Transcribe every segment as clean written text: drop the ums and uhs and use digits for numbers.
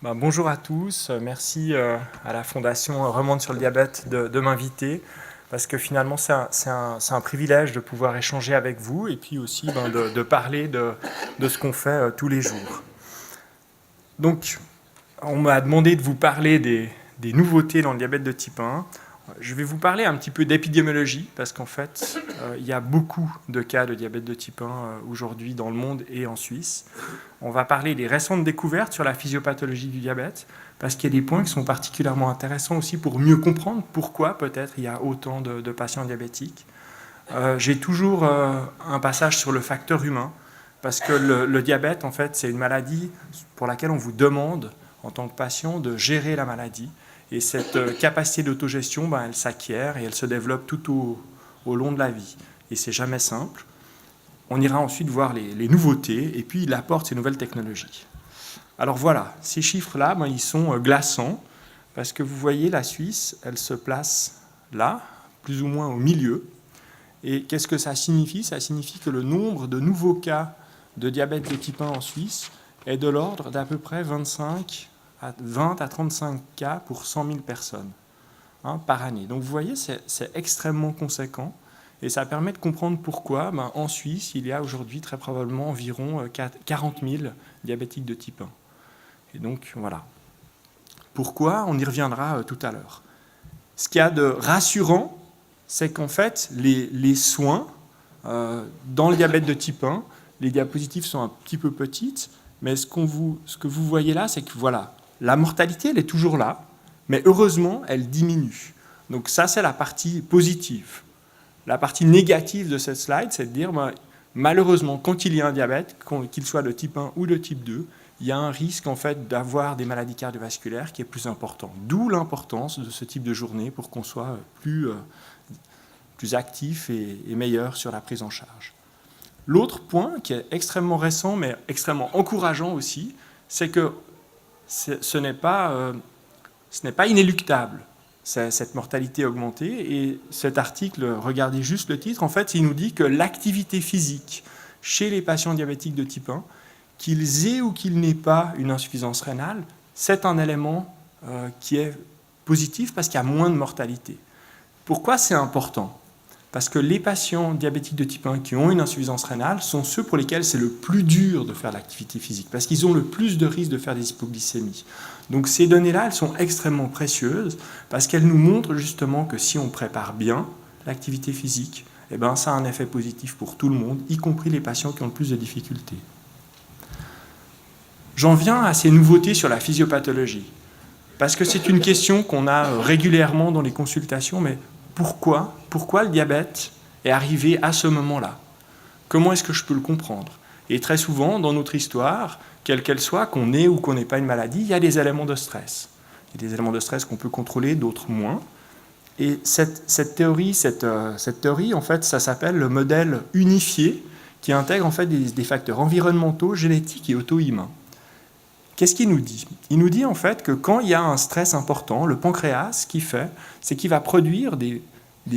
Bonjour à tous, merci à la Fondation Remonte sur le diabète de m'inviter, parce que finalement c'est un privilège de pouvoir échanger avec vous et puis aussi de parler de ce qu'on fait tous les jours. Donc, on m'a demandé de vous parler des nouveautés dans le diabète de type 1. Je vais vous parler un petit peu d'épidémiologie, parce qu'en fait, il y a beaucoup de cas de diabète de type 1 aujourd'hui dans le monde et en Suisse. On va parler des récentes découvertes sur la physiopathologie du diabète, parce qu'il y a des points qui sont particulièrement intéressants aussi pour mieux comprendre pourquoi peut-être il y a autant de patients diabétiques. J'ai toujours un passage sur le facteur humain, parce que le diabète, en fait, c'est une maladie pour laquelle on vous demande, en tant que patient, de gérer la maladie. Et cette capacité d'autogestion, elle s'acquiert et elle se développe tout au long de la vie. Et c'est jamais simple. On ira ensuite voir les nouveautés et puis il apporte ces nouvelles technologies. Alors voilà, ces chiffres-là, ils sont glaçants parce que vous voyez, la Suisse, elle se place là, plus ou moins au milieu. Et qu'est-ce que ça signifie? Ça signifie que le nombre de nouveaux cas de diabète de type 1 en Suisse est de l'ordre d'à peu près 20 à 35 cas pour 100 000 personnes par année. Donc vous voyez, c'est extrêmement conséquent. Et ça permet de comprendre pourquoi, en Suisse, il y a aujourd'hui très probablement environ 40 000 diabétiques de type 1. Et donc, voilà. Pourquoi? On y reviendra tout à l'heure. Ce qu'il y a de rassurant, c'est qu'en fait, les soins dans le diabète de type 1, les diapositives sont un petit peu petites, mais ce que vous voyez là, c'est que voilà, la mortalité, elle est toujours là, mais heureusement, elle diminue. Donc ça, c'est la partie positive. La partie négative de cette slide, c'est de dire, malheureusement, quand il y a un diabète, qu'il soit de type 1 ou de type 2, il y a un risque en fait, d'avoir des maladies cardiovasculaires qui est plus important. D'où l'importance de ce type de journée pour qu'on soit plus actif et meilleur sur la prise en charge. L'autre point qui est extrêmement récent, mais extrêmement encourageant aussi, c'est que ce n'est pas inéluctable. Cette mortalité augmentée. Et cet article, regardez juste le titre, en fait, il nous dit que l'activité physique chez les patients diabétiques de type 1, qu'ils aient ou qu'ils n'aient pas une insuffisance rénale, c'est un élément qui est positif parce qu'il y a moins de mortalité. Pourquoi c'est important? Parce que les patients diabétiques de type 1 qui ont une insuffisance rénale sont ceux pour lesquels c'est le plus dur de faire l'activité physique, parce qu'ils ont le plus de risques de faire des hypoglycémies. Donc ces données-là, elles sont extrêmement précieuses, parce qu'elles nous montrent justement que si on prépare bien l'activité physique, ça a un effet positif pour tout le monde, y compris les patients qui ont le plus de difficultés. J'en viens à ces nouveautés sur la physiopathologie, parce que c'est une question qu'on a régulièrement dans les consultations, mais pourquoi le diabète est arrivé à ce moment-là? Comment est-ce que je peux le comprendre? Et très souvent, dans notre histoire, quelle qu'elle soit, qu'on ait ou qu'on n'ait pas une maladie, il y a des éléments de stress. Il y a des éléments de stress qu'on peut contrôler, d'autres moins. Et cette théorie, en fait, ça s'appelle le modèle unifié, qui intègre en fait des facteurs environnementaux, génétiques et auto-immuns. Qu'est-ce qu'il nous dit? Il nous dit en fait que quand il y a un stress important, le pancréas, ce qu'il fait, c'est qu'il va produire des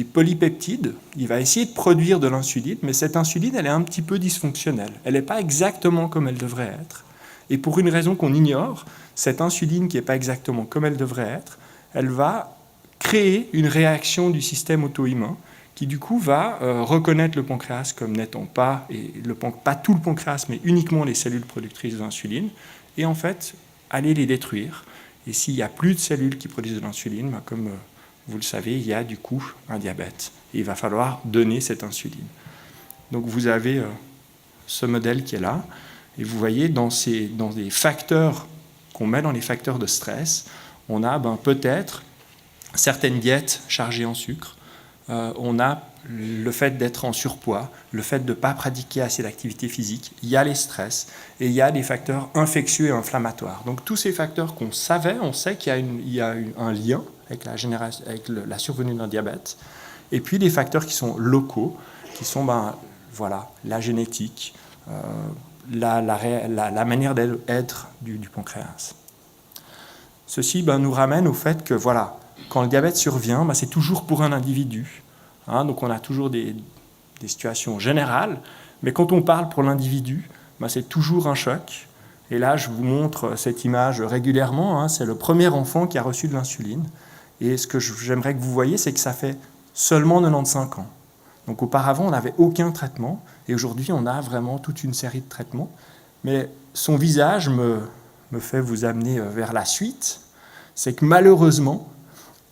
polypeptides, il va essayer de produire de l'insuline, mais cette insuline, elle est un petit peu dysfonctionnelle. Elle n'est pas exactement comme elle devrait être. Et pour une raison qu'on ignore, cette insuline qui n'est pas exactement comme elle devrait être, elle va créer une réaction du système auto-immun qui du coup va reconnaître le pancréas comme n'étant pas, pas tout le pancréas, mais uniquement les cellules productrices d'insuline, et en fait, aller les détruire. Et s'il n'y a plus de cellules qui produisent de l'insuline, comme vous le savez, il y a du coup un diabète. Et il va falloir donner cette insuline. Donc vous avez ce modèle qui est là, et vous voyez dans des facteurs qu'on met dans les facteurs de stress, on a peut-être certaines diètes chargées en sucre, on a le fait d'être en surpoids, le fait de ne pas pratiquer assez d'activité physique, il y a les stress et il y a des facteurs infectieux et inflammatoires. Donc tous ces facteurs qu'on savait, on sait qu'il y a un lien avec la survenue d'un diabète, et puis des facteurs qui sont locaux, qui sont la génétique, la manière d'être du pancréas. Ceci nous ramène au fait que quand le diabète survient, c'est toujours pour un individu. Donc on a toujours des situations générales, mais quand on parle pour l'individu, c'est toujours un choc. Et là, je vous montre cette image régulièrement, hein. C'est le premier enfant qui a reçu de l'insuline. Et ce que j'aimerais que vous voyez, c'est que ça fait seulement 95 ans. Donc auparavant, on n'avait aucun traitement, et aujourd'hui, on a vraiment toute une série de traitements. Mais son visage me fait vous amener vers la suite. C'est que malheureusement,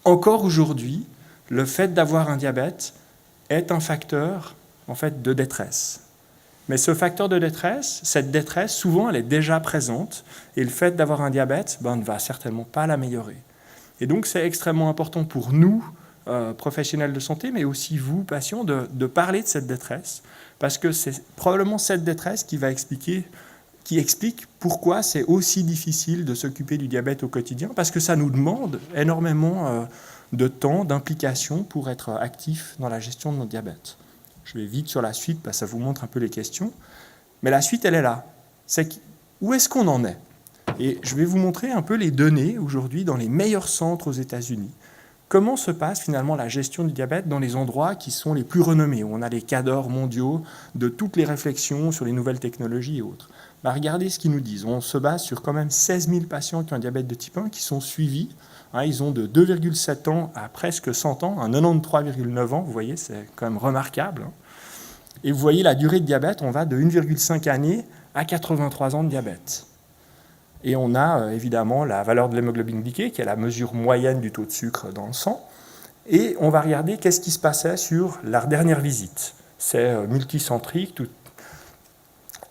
encore aujourd'hui, le fait d'avoir un diabète est un facteur en fait, de détresse. Mais ce facteur de détresse, cette détresse, souvent, elle est déjà présente, et le fait d'avoir un diabète ne va certainement pas l'améliorer. Et donc, c'est extrêmement important pour nous, professionnels de santé, mais aussi vous, patients, de parler de cette détresse, parce que c'est probablement cette détresse qui explique pourquoi c'est aussi difficile de s'occuper du diabète au quotidien, parce que ça nous demande énormément de temps, d'implication pour être actif dans la gestion de notre diabète. Je vais vite sur la suite, parce que ça vous montre un peu les questions. Mais la suite, elle est là. Où est-ce qu'on en est? Et je vais vous montrer un peu les données aujourd'hui dans les meilleurs centres aux États-Unis. Comment se passe finalement la gestion du diabète dans les endroits qui sont les plus renommés, où on a les cadors mondiaux de toutes les réflexions sur les nouvelles technologies et autres. Regardez ce qu'ils nous disent. On se base sur quand même 16 000 patients qui ont un diabète de type 1 qui sont suivis. Ils ont de 2,7 ans à presque 100 ans, un 93,9 ans, vous voyez, c'est quand même remarquable. Et vous voyez la durée de diabète, on va de 1,5 année à 83 ans de diabète. Et on a évidemment la valeur de l'hémoglobine glyquée, qui est la mesure moyenne du taux de sucre dans le sang. Et on va regarder qu'est-ce qui se passait sur la dernière visite. C'est multicentrique.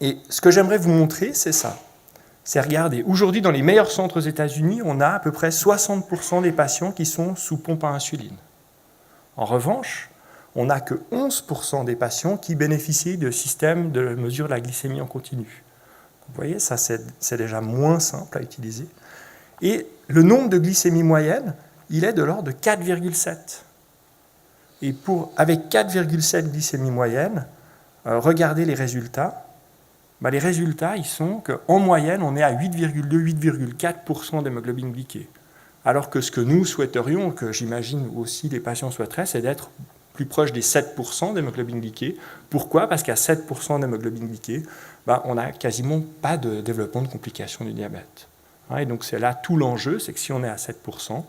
Et ce que j'aimerais vous montrer, c'est ça. C'est regarder. Aujourd'hui, dans les meilleurs centres aux États-Unis, on a à peu près 60% des patients qui sont sous pompe à insuline. En revanche, on n'a que 11% des patients qui bénéficient de systèmes de mesure de la glycémie en continu. Vous voyez, ça c'est déjà moins simple à utiliser. Et le nombre de glycémies moyennes, il est de l'ordre de 4,7. Et avec 4,7 glycémies moyennes, regardez les résultats. Les résultats, ils sont qu'en moyenne, on est à 8,2-8,4% d'hémoglobine glyquée. Alors que ce que nous souhaiterions, que j'imagine aussi les patients souhaiteraient, c'est d'être plus proche des 7% d'hémoglobine glyquée. Pourquoi? Parce qu'à 7% d'hémoglobine glyquée, on n'a quasiment pas de développement de complications du diabète. Et donc c'est là tout l'enjeu, c'est que si on est à 7%,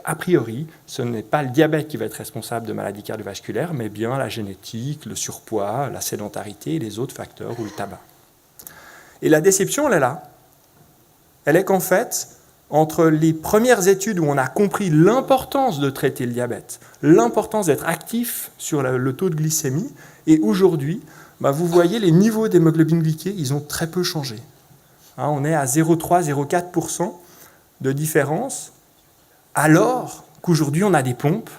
a priori, ce n'est pas le diabète qui va être responsable de maladies cardiovasculaires, mais bien la génétique, le surpoids, la sédentarité et les autres facteurs, ou le tabac. Et la déception, elle est là. Elle est qu'en fait, entre les premières études où on a compris l'importance de traiter le diabète, l'importance d'être actif sur le taux de glycémie, et aujourd'hui, vous voyez, les niveaux d'hémoglobine glyquée, ils ont très peu changé. On est à 0,3-0,4% de différence, alors qu'aujourd'hui, on a des pompes,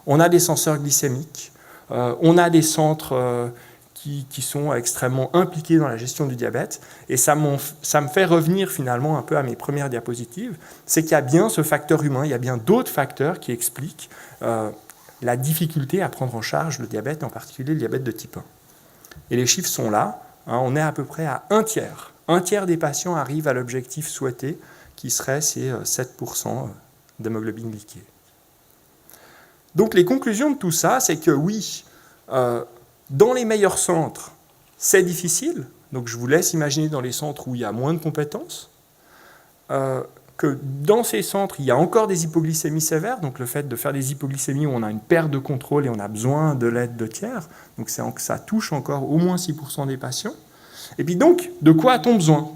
on a des senseurs glycémiques, on a des centres qui sont extrêmement impliqués dans la gestion du diabète. Et ça me fait revenir finalement un peu à mes premières diapositives, c'est qu'il y a bien ce facteur humain, il y a bien d'autres facteurs qui expliquent la difficulté à prendre en charge le diabète, en particulier le diabète de type 1. Et les chiffres sont là, on est à peu près à un tiers. Un tiers des patients arrivent à l'objectif souhaité, qui serait ces 7% d'hémoglobine glyquée. Donc les conclusions de tout ça, c'est que oui, dans les meilleurs centres, c'est difficile. Donc je vous laisse imaginer dans les centres où il y a moins de compétences, que dans ces centres, il y a encore des hypoglycémies sévères, donc le fait de faire des hypoglycémies où on a une perte de contrôle et on a besoin de l'aide de tiers, donc ça touche encore au moins 6% des patients. Et puis donc, de quoi a-t-on besoin?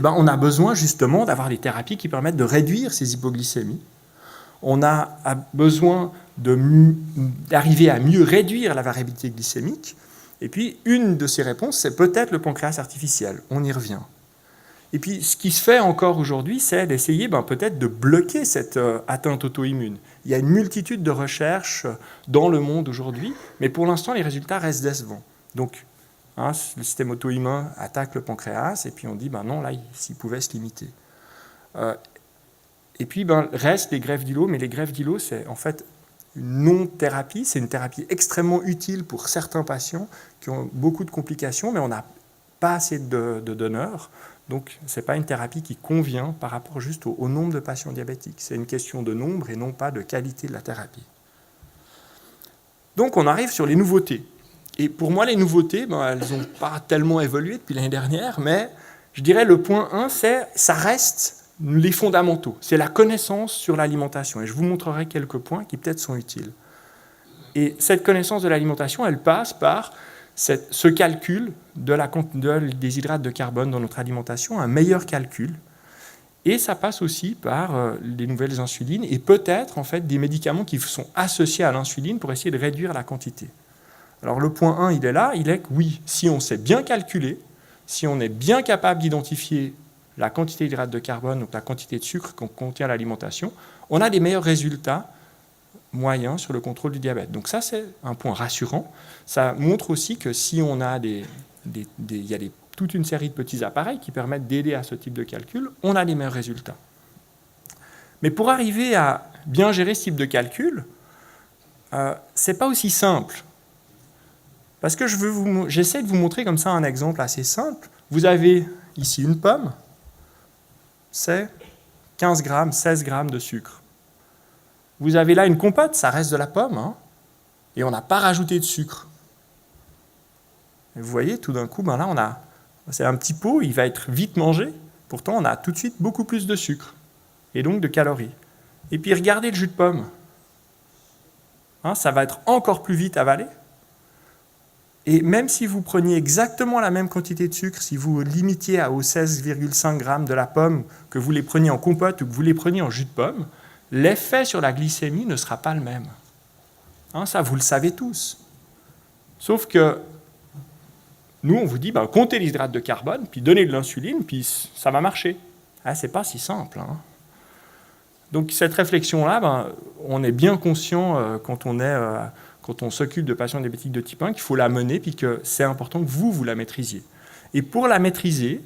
On a besoin justement d'avoir des thérapies qui permettent de réduire ces hypoglycémies. On a besoin d'arriver à mieux réduire la variabilité glycémique. Et puis, une de ces réponses, c'est peut-être le pancréas artificiel. On y revient. Et puis, ce qui se fait encore aujourd'hui, c'est d'essayer peut-être de bloquer cette atteinte auto-immune. Il y a une multitude de recherches dans le monde aujourd'hui, mais pour l'instant, les résultats restent décevants. Donc, le système auto-immun attaque le pancréas, et puis on dit, non, là, s'il pouvait se limiter. Et puis, reste les greffes d'îlot, mais les greffes d'îlot, c'est en fait une non-thérapie, c'est une thérapie extrêmement utile pour certains patients qui ont beaucoup de complications, mais on n'a pas assez de donneurs. Donc, ce n'est pas une thérapie qui convient par rapport juste au nombre de patients diabétiques. C'est une question de nombre et non pas de qualité de la thérapie. Donc, on arrive sur les nouveautés. Et pour moi, les nouveautés, elles n'ont pas tellement évolué depuis l'année dernière, mais je dirais le point 1, ça reste les fondamentaux. C'est la connaissance sur l'alimentation. Et je vous montrerai quelques points qui peut-être sont utiles. Et cette connaissance de l'alimentation, elle passe par ce calcul des hydrates de carbone dans notre alimentation, un meilleur calcul. Et ça passe aussi par les nouvelles insulines et peut-être en fait des médicaments qui sont associés à l'insuline pour essayer de réduire la quantité. Alors le point 1, il est là, il est que oui, si on sait bien calculer, si on est bien capable d'identifier la quantité d'hydrates de carbone, donc la quantité de sucre qu'on contient l'alimentation, on a des meilleurs résultats moyens sur le contrôle du diabète. Donc ça, c'est un point rassurant. Ça montre aussi que si on a toute une série de petits appareils qui permettent d'aider à ce type de calcul, on a les meilleurs résultats. Mais pour arriver à bien gérer ce type de calcul, ce n'est pas aussi simple. Parce que j'essaie de vous montrer comme ça un exemple assez simple. Vous avez ici une pomme, c'est 15 grammes, 16 grammes de sucre. Vous avez là une compote, ça reste de la pomme, hein, et on n'a pas rajouté de sucre. Et vous voyez, tout d'un coup, là, c'est un petit pot, il va être vite mangé, pourtant on a tout de suite beaucoup plus de sucre, et donc de calories. Et puis regardez le jus de pomme. Hein, ça va être encore plus vite avalé. Et même si vous preniez exactement la même quantité de sucre, si vous limitiez aux 16,5 grammes de la pomme, que vous les preniez en compote ou que vous les preniez en jus de pomme, l'effet sur la glycémie ne sera pas le même. Hein, ça, vous le savez tous. Sauf que nous, on vous dit, comptez les hydrates de carbone, puis donnez de l'insuline, puis ça va marcher. Ah, ce n'est pas si simple. Hein. Donc cette réflexion-là, on est bien conscient quand on s'occupe de patients diabétiques de type 1 qu'il faut la mener, puis que c'est important que vous la maîtrisiez. Et pour la maîtriser,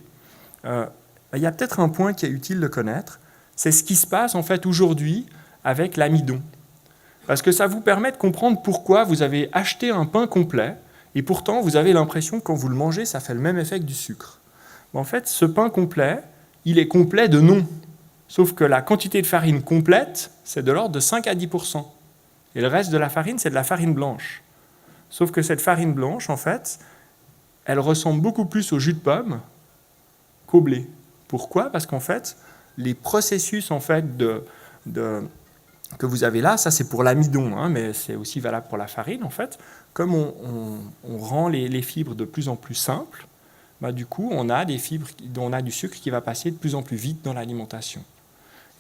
il y a peut-être un point qui est utile de connaître, c'est ce qui se passe en fait aujourd'hui avec l'amidon. Parce que ça vous permet de comprendre pourquoi vous avez acheté un pain complet, et pourtant vous avez l'impression que quand vous le mangez, ça fait le même effet que du sucre. En fait, ce pain complet, il est complet de nom. Sauf que la quantité de farine complète, c'est de l'ordre de 5 à 10%. Et le reste de la farine, c'est de la farine blanche. Sauf que cette farine blanche, en fait, elle ressemble beaucoup plus au jus de pomme qu'au blé. Pourquoi ? Parce qu'en fait, les processus en fait, que vous avez là, ça c'est pour l'amidon, hein, mais c'est aussi valable pour la farine, en fait. Comme on rend les fibres de plus en plus simples, du coup, on a des fibres, on a du sucre qui va passer de plus en plus vite dans l'alimentation.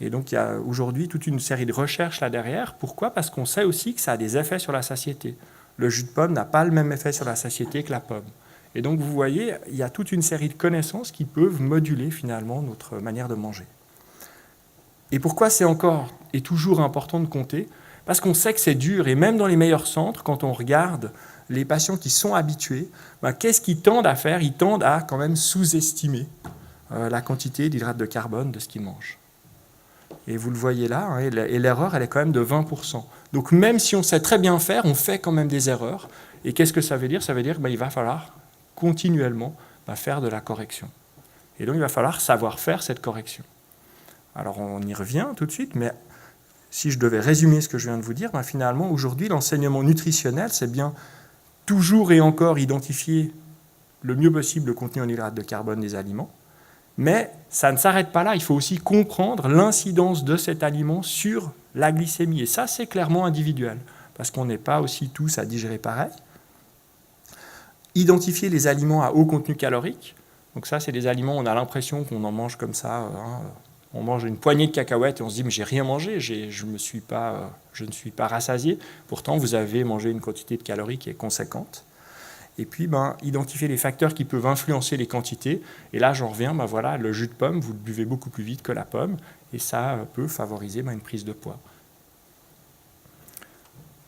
Et donc, il y a aujourd'hui toute une série de recherches là derrière. Pourquoi ? Parce qu'on sait aussi que ça a des effets sur la satiété. Le jus de pomme n'a pas le même effet sur la satiété que la pomme. Et donc, vous voyez, il y a toute une série de connaissances qui peuvent moduler finalement notre manière de manger. Et pourquoi c'est encore et toujours important de compter ? Parce qu'on sait que c'est dur, et même dans les meilleurs centres, quand on regarde les patients qui sont habitués, qu'est-ce qu'ils tendent à faire ? Ils tendent à quand même sous-estimer la quantité d'hydrates de carbone de ce qu'ils mangent. Et vous le voyez là, hein, et l'erreur, elle est quand même de 20%. Donc même si on sait très bien faire, on fait quand même des erreurs. Et qu'est-ce que ça veut dire ? Ça veut dire qu'il va falloir continuellement faire de la correction. Et donc il va falloir savoir faire cette correction. Alors on y revient tout de suite, mais si je devais résumer ce que je viens de vous dire, finalement aujourd'hui l'enseignement nutritionnel, c'est bien toujours et encore identifier le mieux possible le contenu en hydrates de carbone des aliments, mais ça ne s'arrête pas là, il faut aussi comprendre l'incidence de cet aliment sur la glycémie, et ça c'est clairement individuel, parce qu'on n'est pas aussi tous à digérer pareil. Identifier les aliments à haut contenu calorique, donc ça c'est des aliments, on a l'impression qu'on en mange comme ça, hein, on mange une poignée de cacahuètes et on se dit mais j'ai rien mangé, je ne suis pas rassasié, pourtant vous avez mangé une quantité de calories qui est conséquente. Et puis, identifier les facteurs qui peuvent influencer les quantités. Et là, j'en reviens, voilà, le jus de pomme, vous le buvez beaucoup plus vite que la pomme, et ça peut favoriser une prise de poids.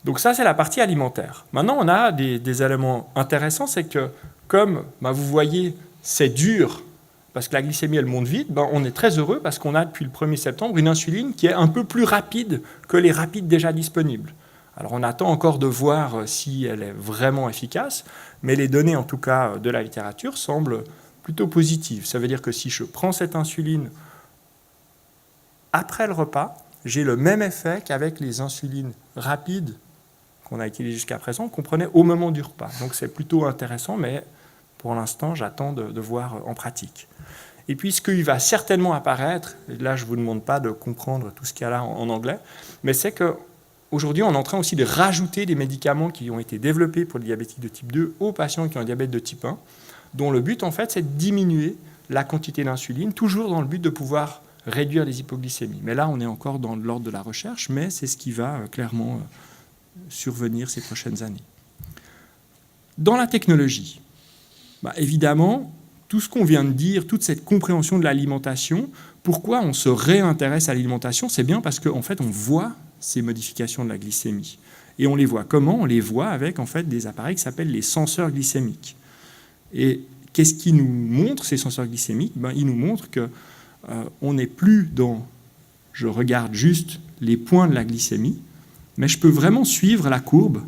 Donc ça, c'est la partie alimentaire. Maintenant, on a des éléments intéressants, c'est que, comme vous voyez, c'est dur, parce que la glycémie, elle monte vite, on est très heureux parce qu'on a, depuis le 1er septembre, une insuline qui est un peu plus rapide que les rapides déjà disponibles. Alors on attend encore de voir si elle est vraiment efficace, mais les données en tout cas de la littérature semblent plutôt positives. Ça veut dire que si je prends cette insuline après le repas, j'ai le même effet qu'avec les insulines rapides qu'on a utilisés jusqu'à présent qu'on prenait au moment du repas. Donc c'est plutôt intéressant, mais pour l'instant, j'attends de voir en pratique. Et puis, ce qui va certainement apparaître, et là, je ne vous demande pas de comprendre tout ce qu'il y a là en anglais, mais c'est qu'aujourd'hui, on est en train aussi de rajouter des médicaments qui ont été développés pour le diabétique de type 2 aux patients qui ont un diabète de type 1, dont le but, en fait, c'est de diminuer la quantité d'insuline, toujours dans le but de pouvoir réduire les hypoglycémies. Mais là, on est encore dans l'ordre de la recherche, mais c'est ce qui va clairement survenir ces prochaines années. Dans la technologie, évidemment, tout ce qu'on vient de dire, toute cette compréhension de l'alimentation, pourquoi on se réintéresse à l'alimentation, c'est bien parce qu'en fait, on voit ces modifications de la glycémie. Et on les voit comment? On les voit avec en fait, des appareils qui s'appellent les senseurs glycémiques. Et qu'est-ce qui nous montre, ces senseurs glycémiques? Ils nous montrent qu'on n'est plus dans « je regarde juste les points de la glycémie », mais je peux vraiment suivre la courbe,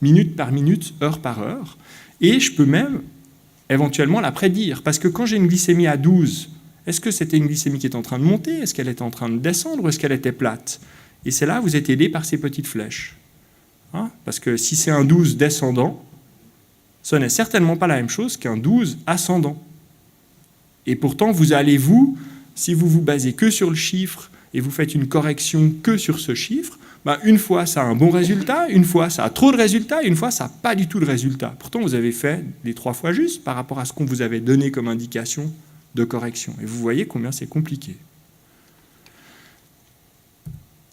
minute par minute, heure par heure, et je peux même éventuellement la prédire. Parce que quand j'ai une glycémie à 12, est-ce que c'était une glycémie qui est en train de monter? Est-ce qu'elle était en train de descendre? Ou est-ce qu'elle était plate? Et c'est là où vous êtes aidé par ces petites flèches. Parce que si c'est un 12 descendant, ce n'est certainement pas la même chose qu'un 12 ascendant. Et pourtant, si vous vous basez que sur le chiffre et vous faites une correction que sur ce chiffre, une fois ça a un bon résultat, une fois ça a trop de résultats, une fois ça n'a pas du tout de résultat. Pourtant, vous avez fait les 3 fois juste par rapport à ce qu'on vous avait donné comme indication de correction. Et vous voyez combien c'est compliqué.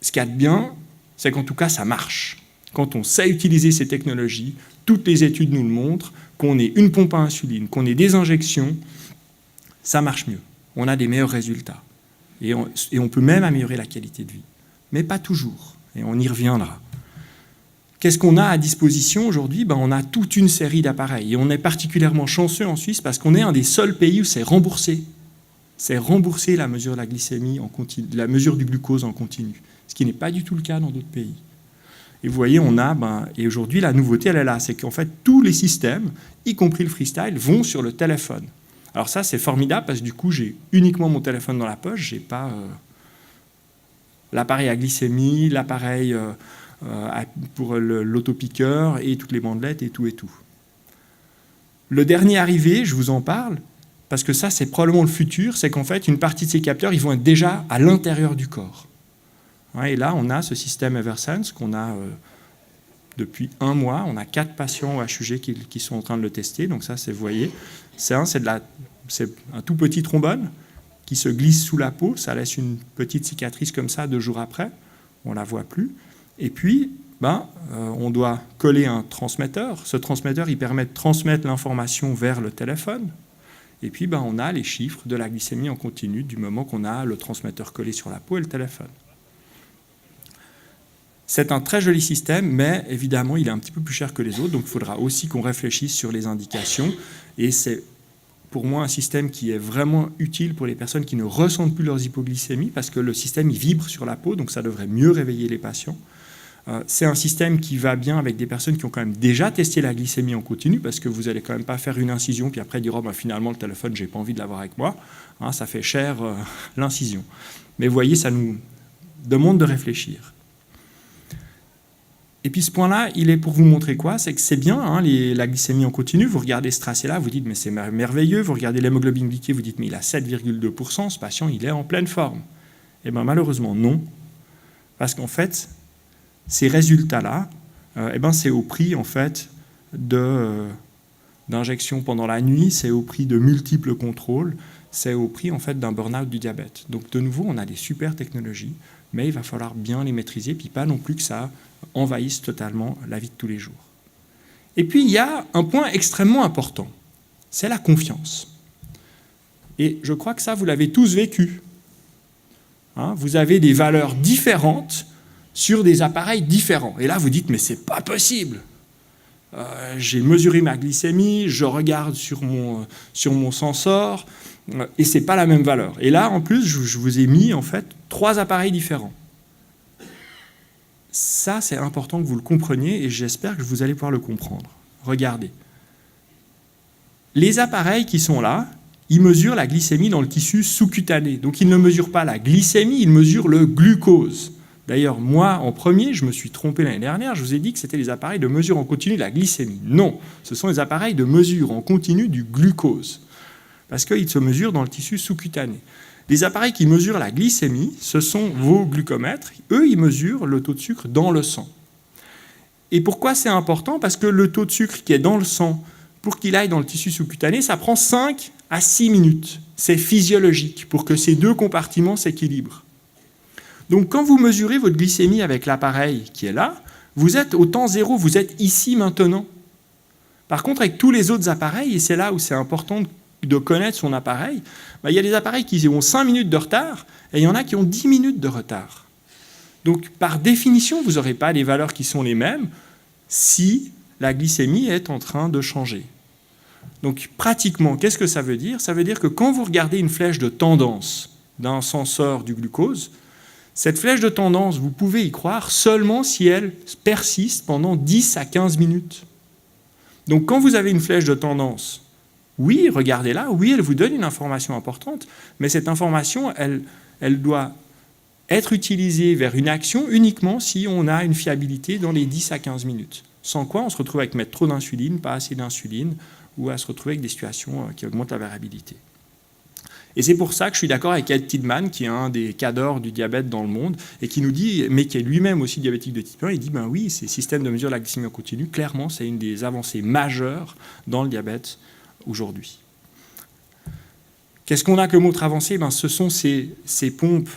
Ce qu'il y a de bien, c'est qu'en tout cas, ça marche. Quand on sait utiliser ces technologies, toutes les études nous le montrent, qu'on ait une pompe à insuline, qu'on ait des injections, ça marche mieux. On a des meilleurs résultats. Et on peut même améliorer la qualité de vie. Mais pas toujours. Et on y reviendra. Qu'est-ce qu'on a à disposition aujourd'hui? On a toute une série d'appareils. Et on est particulièrement chanceux en Suisse parce qu'on est un des seuls pays où c'est remboursé. C'est remboursé la mesure de la glycémie en continu, la mesure du glucose en continu. Ce qui n'est pas du tout le cas dans d'autres pays. Et vous voyez, et aujourd'hui, la nouveauté, elle est là. C'est qu'en fait, tous les systèmes, y compris le freestyle, vont sur le téléphone. Alors ça, c'est formidable parce que du coup, j'ai uniquement mon téléphone dans la poche. Je n'ai pas l'appareil à glycémie, l'appareil pour l'autopiqueur et toutes les bandelettes et tout et tout. Le dernier arrivé, je vous en parle, parce que ça, c'est probablement le futur, c'est qu'en fait, une partie de ces capteurs, ils vont être déjà à l'intérieur du corps. Et là, on a ce système Eversense qu'on a depuis 1 mois. On a 4 patients au HUG qui sont en train de le tester. Donc ça, vous voyez, c'est un tout petit trombone qui se glisse sous la peau. Ça laisse une petite cicatrice comme ça 2 jours après. On ne la voit plus. Et puis, on doit coller un transmetteur. Ce transmetteur, il permet de transmettre l'information vers le téléphone. Et puis, on a les chiffres de la glycémie en continu du moment qu'on a le transmetteur collé sur la peau et le téléphone. C'est un très joli système, mais évidemment, il est un petit peu plus cher que les autres, donc il faudra aussi qu'on réfléchisse sur les indications. Et c'est pour moi un système qui est vraiment utile pour les personnes qui ne ressentent plus leurs hypoglycémies, parce que le système il vibre sur la peau, donc ça devrait mieux réveiller les patients. C'est un système qui va bien avec des personnes qui ont quand même déjà testé la glycémie en continu, parce que vous n'allez quand même pas faire une incision, puis après dire finalement le téléphone, j'ai pas envie de l'avoir avec moi. Ça fait cher l'incision. Mais vous voyez, ça nous demande de réfléchir. Et puis ce point-là, il est pour vous montrer quoi? C'est que c'est bien, la glycémie en continu, vous regardez ce tracé-là, vous dites mais c'est merveilleux, vous regardez l'hémoglobine glyquée, vous dites mais il a 7,2%, ce patient il est en pleine forme. Et bien malheureusement non, parce qu'en fait, ces résultats-là, c'est au prix en fait d'injections pendant la nuit, c'est au prix de multiples contrôles, c'est au prix en fait d'un burn-out du diabète. Donc de nouveau, on a des super technologies, mais il va falloir bien les maîtriser, puis pas non plus que ça envahisse totalement la vie de tous les jours. Et puis, il y a un point extrêmement important, c'est la confiance. Et je crois que ça, vous l'avez tous vécu. Vous avez des valeurs différentes sur des appareils différents. Et là, vous dites, mais c'est pas possible. J'ai mesuré ma glycémie, je regarde sur mon sensor, et c'est pas la même valeur. Et là, en plus, je vous ai mis, en fait, 3 appareils différents. Ça, c'est important que vous le compreniez et j'espère que vous allez pouvoir le comprendre. Regardez. Les appareils qui sont là, ils mesurent la glycémie dans le tissu sous-cutané. Donc, ils ne mesurent pas la glycémie, ils mesurent le glucose. D'ailleurs, moi, en premier, je me suis trompé l'année dernière, je vous ai dit que c'était les appareils de mesure en continu de la glycémie. Non, ce sont les appareils de mesure en continu du glucose, parce qu'ils se mesurent dans le tissu sous-cutané. Les appareils qui mesurent la glycémie, ce sont vos glucomètres. Eux, ils mesurent le taux de sucre dans le sang. Et pourquoi c'est important? Parce que le taux de sucre qui est dans le sang, pour qu'il aille dans le tissu sous-cutané, ça prend 5 à 6 minutes. C'est physiologique pour que ces deux compartiments s'équilibrent. Donc quand vous mesurez votre glycémie avec l'appareil qui est là, vous êtes au temps zéro, vous êtes ici maintenant. Par contre, avec tous les autres appareils, et c'est là où c'est important de connaître son appareil, il y a des appareils qui ont 5 minutes de retard, et il y en a qui ont 10 minutes de retard. Donc par définition, vous n'aurez pas les valeurs qui sont les mêmes si la glycémie est en train de changer. Donc pratiquement, qu'est-ce que ça veut dire? Ça veut dire que quand vous regardez une flèche de tendance d'un senseur du glucose, cette flèche de tendance, vous pouvez y croire seulement si elle persiste pendant 10 à 15 minutes. Donc quand vous avez une flèche de tendance, oui, regardez-la, oui, elle vous donne une information importante, mais cette information, elle doit être utilisée vers une action uniquement si on a une fiabilité dans les 10 à 15 minutes. Sans quoi, on se retrouve avec mettre trop d'insuline, pas assez d'insuline, ou à se retrouver avec des situations qui augmentent la variabilité. Et c'est pour ça que je suis d'accord avec Ed Tidman, qui est un des cadors du diabète dans le monde, et qui nous dit, mais qui est lui-même aussi diabétique de type 1, il dit, ben oui, ces systèmes de mesure de la glycémie en continu, clairement, c'est une des avancées majeures dans le diabète aujourd'hui. Qu'est-ce qu'on a comme autre avancée? Ce sont ces pompes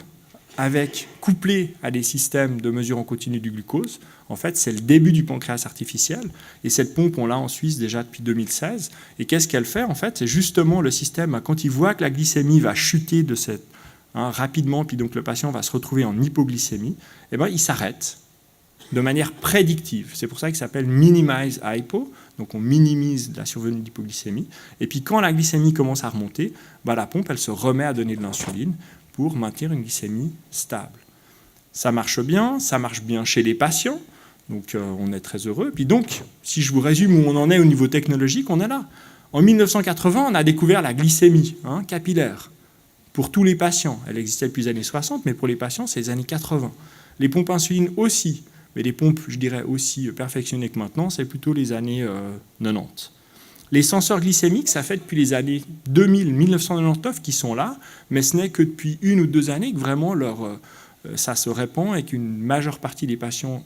couplées à des systèmes de mesure en continu du glucose. En fait, c'est le début du pancréas artificiel. Et cette pompe, on l'a en Suisse déjà depuis 2016. Et qu'est-ce qu'elle fait? En fait, c'est justement le système, quand il voit que la glycémie va chuter rapidement, puis donc le patient va se retrouver en hypoglycémie, il s'arrête de manière prédictive. C'est pour ça qu'il s'appelle Minimize Hypo. Donc on minimise la survenue d'hypoglycémie. Et puis quand la glycémie commence à remonter, la pompe, elle se remet à donner de l'insuline pour maintenir une glycémie stable. Ça marche bien chez les patients. Donc on est très heureux. Puis donc, si je vous résume où on en est au niveau technologique, on est là. En 1980, on a découvert la glycémie capillaire pour tous les patients. Elle existait depuis les années 60, mais pour les patients, c'est les années 80. Les pompes insuline aussi, mais les pompes, je dirais, aussi perfectionnées que maintenant, c'est plutôt les années 90. Les senseurs glycémiques, ça fait depuis les années 2000-1999 qui sont là, mais ce n'est que depuis 1 ou 2 années que vraiment ça se répand et qu'une majeure partie des patients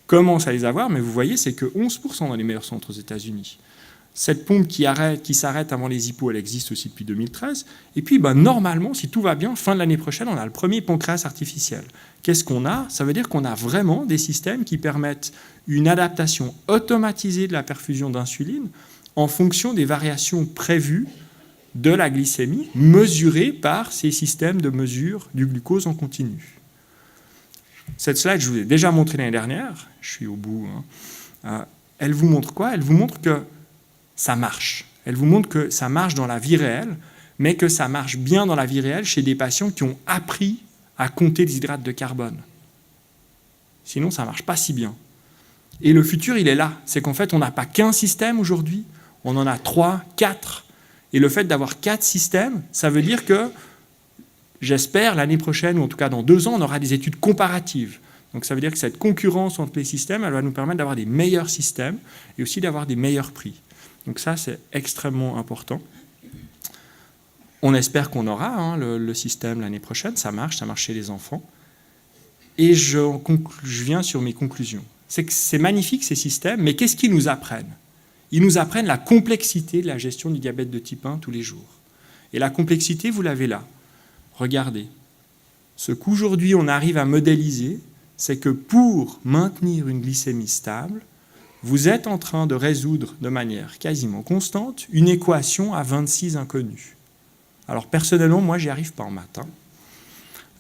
commence à les avoir, mais vous voyez, c'est que 11% dans les meilleurs centres aux États-Unis. Cette pompe qui s'arrête avant les hypos, elle existe aussi depuis 2013. Et puis, normalement, si tout va bien, fin de l'année prochaine, on a le premier pancréas artificiel. Qu'est-ce qu'on a? Ça veut dire qu'on a vraiment des systèmes qui permettent une adaptation automatisée de la perfusion d'insuline en fonction des variations prévues de la glycémie, mesurées par ces systèmes de mesure du glucose en continu. Cette slide, je vous l'ai déjà montrée l'année dernière, je suis au bout. Elle vous montre quoi? Elle vous montre que ça marche. Elle vous montre que ça marche dans la vie réelle, mais que ça marche bien dans la vie réelle chez des patients qui ont appris à compter les hydrates de carbone. Sinon, ça ne marche pas si bien. Et le futur, il est là. C'est qu'en fait, on n'a pas qu'un système aujourd'hui, on en a 3, 4. Et le fait d'avoir 4 systèmes, ça veut dire que j'espère, l'année prochaine, ou en tout cas dans 2 ans, on aura des études comparatives. Donc ça veut dire que cette concurrence entre les systèmes, elle va nous permettre d'avoir des meilleurs systèmes et aussi d'avoir des meilleurs prix. Donc ça, c'est extrêmement important. On espère qu'on aura le système l'année prochaine. Ça marche chez les enfants. Et je viens sur mes conclusions. C'est que c'est magnifique ces systèmes, mais qu'est-ce qu'ils nous apprennent? Ils nous apprennent la complexité de la gestion du diabète de type 1 tous les jours. Et la complexité, vous l'avez là. Regardez, ce qu'aujourd'hui on arrive à modéliser, c'est que pour maintenir une glycémie stable, vous êtes en train de résoudre de manière quasiment constante une équation à 26 inconnus. Alors personnellement, moi, j'y arrive pas en maths.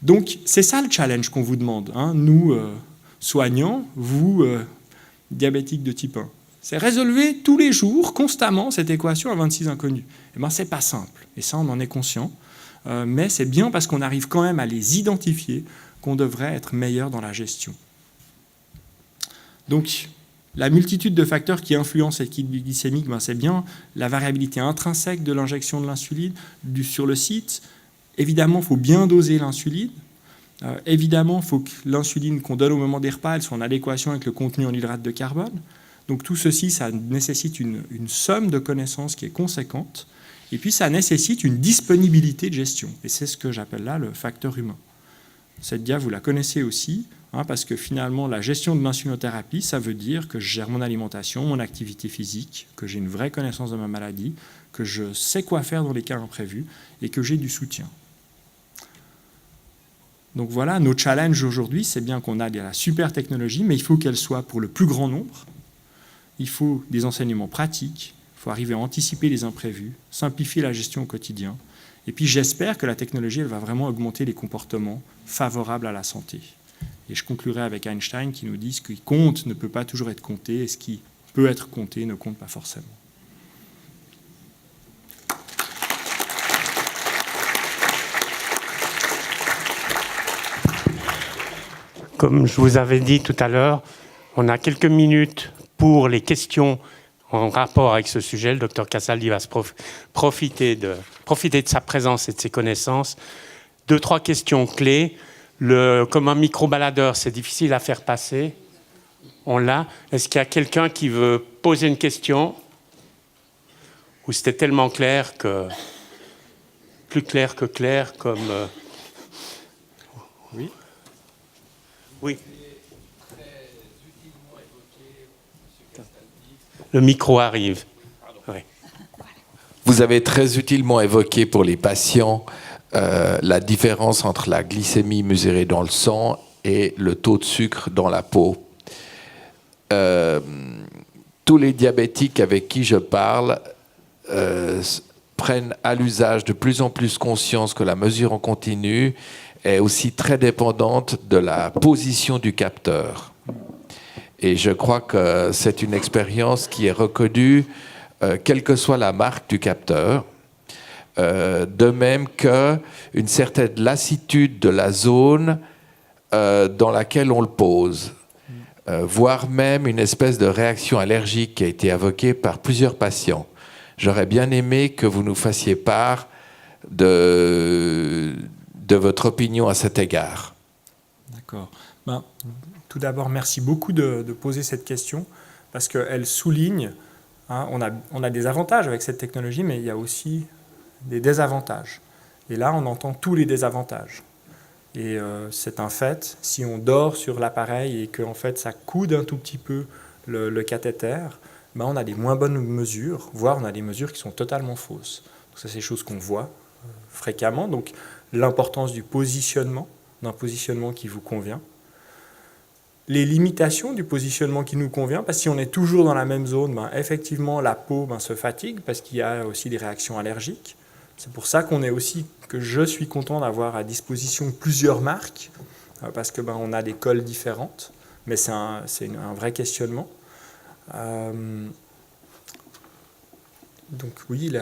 Donc c'est ça le challenge qu'on vous demande, nous, soignants, vous, diabétiques de type 1. C'est résolver tous les jours, constamment, cette équation à 26 inconnus. Eh bien, c'est pas simple, et ça, on en est conscient. Mais c'est bien parce qu'on arrive quand même à les identifier qu'on devrait être meilleur dans la gestion. Donc, la multitude de facteurs qui influencent l'équilibre glycémique, c'est bien la variabilité intrinsèque de l'injection de l'insuline sur le site. Évidemment, il faut bien doser l'insuline. Évidemment, il faut que l'insuline qu'on donne au moment des repas, elle soit en adéquation avec le contenu en hydrates de carbone. Donc tout ceci, ça nécessite une somme de connaissances qui est conséquente. Et puis ça nécessite une disponibilité de gestion. Et c'est ce que j'appelle là le facteur humain. Cette dia, vous la connaissez aussi, parce que finalement, la gestion de l'insulinothérapie, ça veut dire que je gère mon alimentation, mon activité physique, que j'ai une vraie connaissance de ma maladie, que je sais quoi faire dans les cas imprévus et que j'ai du soutien. Donc voilà, nos challenges aujourd'hui, c'est bien qu'on a de la super technologie, mais il faut qu'elle soit pour le plus grand nombre. Il faut des enseignements pratiques, il faut arriver à anticiper les imprévus, simplifier la gestion au quotidien. Et puis j'espère que la technologie, elle va vraiment augmenter les comportements favorables à la santé. Et je conclurai avec Einstein qui nous dit ce qui compte ne peut pas toujours être compté et ce qui peut être compté ne compte pas forcément. Comme je vous avais dit tout à l'heure, on a quelques minutes pour les questions en rapport avec ce sujet. Le docteur Castaldi va profiter de sa présence et de ses connaissances. 2-3 questions clés. Comme un micro-baladeur, c'est difficile à faire passer. On l'a. Est-ce qu'il y a quelqu'un qui veut poser une question? Ou c'était tellement clair que... Plus clair que clair, comme... Oui. Oui. Le micro arrive. Oui. Vous avez très utilement évoqué pour les patients la différence entre la glycémie mesurée dans le sang et le taux de sucre dans la peau. Tous les diabétiques avec qui je parle prennent à l'usage de plus en plus conscience que la mesure en continu est aussi très dépendante de la position du capteur. Et je crois que c'est une expérience qui est reconnue, quelle que soit la marque du capteur. De même qu'une certaine lassitude de la zone dans laquelle on le pose. Voire même une espèce de réaction allergique qui a été évoquée par plusieurs patients. J'aurais bien aimé que vous nous fassiez part de votre opinion à cet égard. D'accord. Tout d'abord, merci beaucoup de poser cette question, parce qu'elle souligne, on a des avantages avec cette technologie, mais il y a aussi des désavantages. Et là, on entend tous les désavantages. Et c'est un fait, si on dort sur l'appareil et que en fait, ça coude un tout petit peu le cathéter, on a des moins bonnes mesures, voire on a des mesures qui sont totalement fausses. Donc ça, c'est des choses qu'on voit fréquemment. Donc l'importance du positionnement, d'un positionnement qui vous convient. Les limitations du positionnement qui nous convient, parce que si on est toujours dans la même zone, effectivement, la peau se fatigue, parce qu'il y a aussi des réactions allergiques. C'est pour ça que je suis content d'avoir à disposition plusieurs marques, parce que on a des colles différentes, mais c'est un vrai questionnement. Donc oui,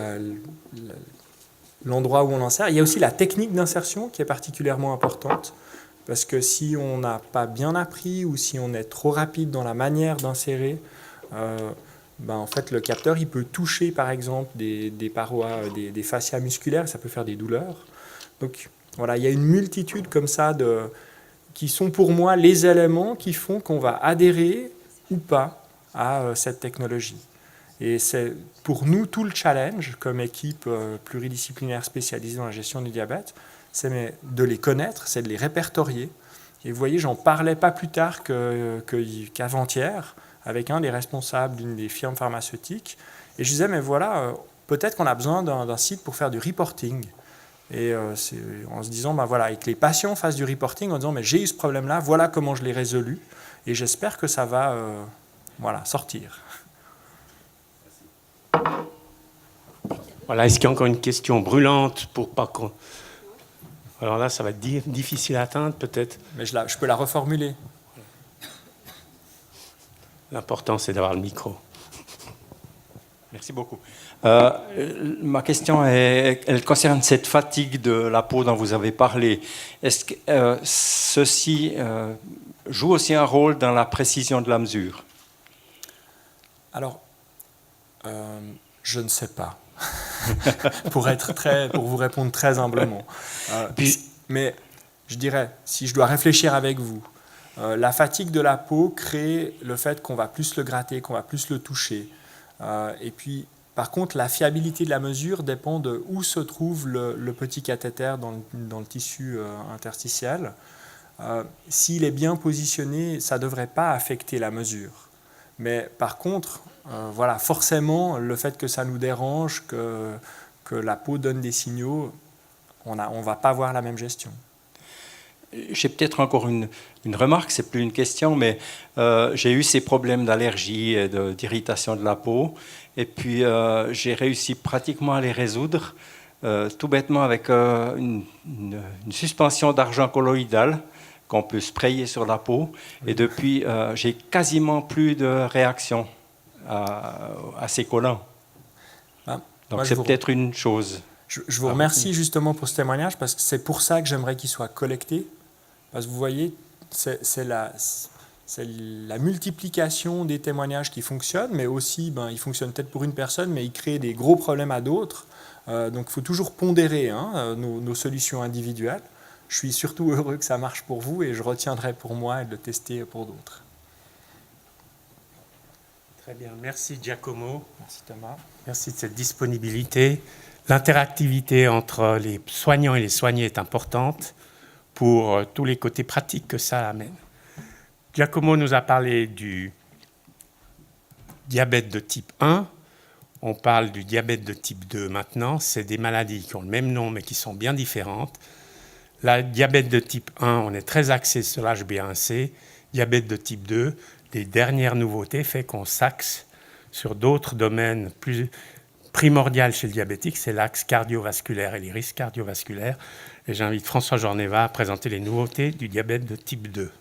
l'endroit où on insère. Il y a aussi la technique d'insertion qui est particulièrement importante, parce que si on n'a pas bien appris ou si on est trop rapide dans la manière d'insérer, en fait, le capteur il peut toucher par exemple des parois, des fascias musculaires, ça peut faire des douleurs. Donc voilà, il y a une multitude comme ça qui sont pour moi les éléments qui font qu'on va adhérer ou pas à cette technologie. Et c'est pour nous tout le challenge comme équipe pluridisciplinaire spécialisée dans la gestion du diabète, c'est de les connaître, c'est de les répertorier. Et vous voyez, j'en parlais pas plus tard qu'avant-hier avec un des responsables d'une des firmes pharmaceutiques. Et je disais, mais voilà, peut-être qu'on a besoin d'un site pour faire du reporting. Et en se disant, voilà, et que les patients fassent du reporting en disant, mais j'ai eu ce problème-là, voilà comment je l'ai résolu. Et j'espère que ça va sortir. Voilà, est-ce qu'il y a encore une question brûlante pour pas qu'on... Alors là, ça va être difficile à atteindre, peut-être. Mais je peux la reformuler. L'important, c'est d'avoir le micro. Merci beaucoup. Ma question, elle concerne cette fatigue de la peau dont vous avez parlé. Est-ce que ceci joue aussi un rôle dans la précision de la mesure? Alors, je ne sais pas. pour vous répondre très humblement. Mais je dirais, si je dois réfléchir avec vous, la fatigue de la peau crée le fait qu'on va plus le gratter, qu'on va plus le toucher. Et puis, par contre, la fiabilité de la mesure dépend de où se trouve le petit cathéter dans le tissu interstitiel. S'il est bien positionné, ça ne devrait pas affecter la mesure. Mais par contre, voilà, forcément, le fait que ça nous dérange, que la peau donne des signaux, on ne va pas avoir la même gestion. J'ai peut-être encore une remarque, c'est plus une question, mais j'ai eu ces problèmes d'allergie et d'irritation de la peau, et puis j'ai réussi pratiquement à les résoudre, tout bêtement avec une suspension d'argent colloïdal qu'on peut sprayer sur la peau, et depuis j'ai quasiment plus de réaction à ces collants. Donc c'est peut-être une chose. Je vous remercie justement pour ce témoignage, parce que c'est pour ça que j'aimerais qu'il soit collecté. Parce que vous voyez, c'est la multiplication des témoignages qui fonctionnent, mais aussi, ils fonctionnent peut-être pour une personne, mais ils créent des gros problèmes à d'autres. Donc il faut toujours pondérer nos solutions individuelles. Je suis surtout heureux que ça marche pour vous, et je retiendrai pour moi et de le tester pour d'autres. Très bien, merci Giacomo. Merci Thomas. Merci de cette disponibilité. L'interactivité entre les soignants et les soignés est importante pour tous les côtés pratiques que ça amène. Giacomo nous a parlé du diabète de type 1. On parle du diabète de type 2 maintenant. C'est des maladies qui ont le même nom mais qui sont bien différentes. La diabète de type 1, on est très axé sur l'HbA1c. Diabète de type 2, les dernières nouveautés font qu'on s'axe sur d'autres domaines plus primordial chez le diabétique, c'est l'axe cardiovasculaire et les risques cardiovasculaires. Et j'invite François Jorneva à présenter les nouveautés du diabète de type 2.